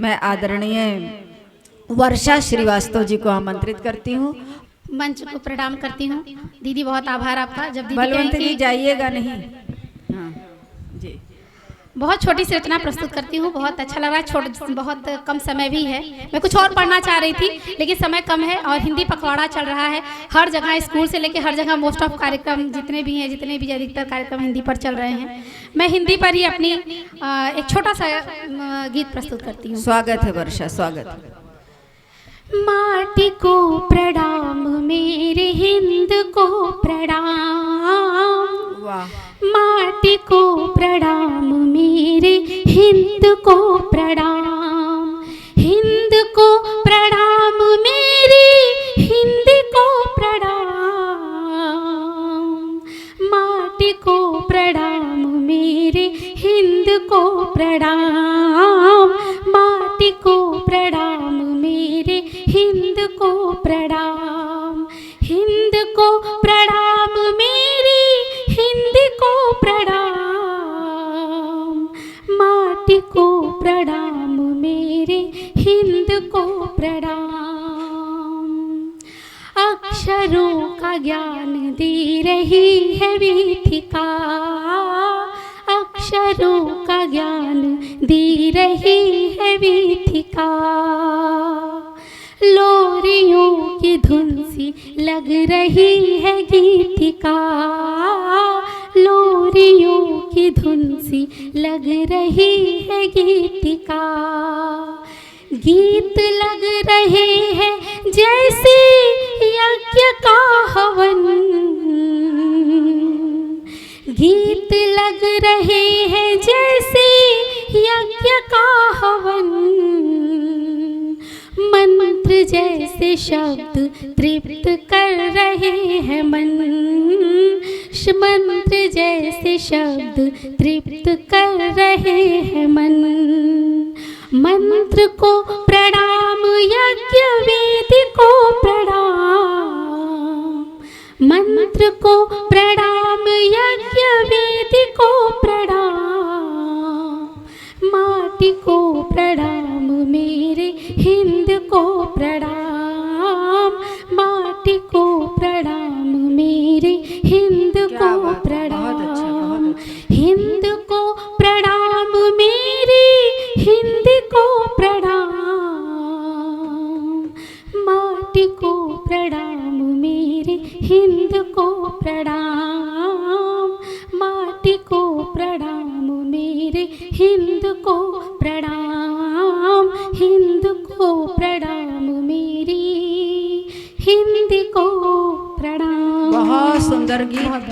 मैं आदरणीय वर्षा श्रीवास्तव जी को आमंत्रित करती हूँ। मंच को प्रणाम करती हूँ। दीदी बहुत आभार आपका। जब दीदी बलवंत कहें जी कि जाइएगा नहीं। हाँ जी। बहुत छोटी सी रचना प्रस्तुत करती हूँ। बहुत अच्छा लग रहा है। बहुत कम समय भी है। मैं कुछ और पढ़ना चाह रही थी लेकिन समय कम है और हिंदी पखवाड़ा चल रहा है। हर जगह स्कूल से लेकर हर जगह मोस्ट ऑफ कार्यक्रम जितने भी अधिकतर कार्यक्रम हिंदी पर चल रहे हैं। मैं हिंदी पर ही अपनी एक छोटा सा गीत प्रस्तुत करती हूँ। स्वागत है वर्षा, स्वागत है। माटी को प्रणाम मेरे हिंद को प्रणाम। वाह। माटी को प्रणाम मेरे हिंद को प्रणाम। हिंद को प्रणाम मेरे हिंद को प्रणाम। माटी को प्रणाम मेरे हिंद को प्रणाम। माटी को प्रणाम मेरे हिंद को प्रणाम। हिंद को प्रणाम मेरी हिंद को प्रणाम। माटी को प्रणाम मेरे हिंद को प्रणाम। अक्षरों का ज्ञान दे रही है वीथिका। अक्षरों का ज्ञान दे रही है वीथिका। लोरियों की धुन सी लग रही है गीतिका। लोरियों की धुन सी लग रही है गीतिका। गीत लग रहे हैं जैसे यज्ञ का हवन। गीत लग रहे हैं जैसे यज्ञ का हवन। मंत्र जैसे शब्द तृप्त कर रहे हैं मन। मंत्र जैसे शब्द तृप्त कर रहे हैं मन। मंत्र को प्रणाम यज्ञ वेद को प्रणाम। मंत्र को प्रणाम यज्ञ वेद को प्रणाम। माटी को प्रणाम मेरे हिंद को प्रणाम। माटी को प्रणाम मेरे हिंद को प्रणाम। हिंद को प्रणाम मेरी हिंद को प्रणाम। माटी को प्रणाम मेरे हिंद को प्रणाम। माटी को प्रणाम मेरे हिंद को प्रणाम। हिंद को प्रणाम मेरी हिंद को प्रणाम। बहुत सुंदर गीत।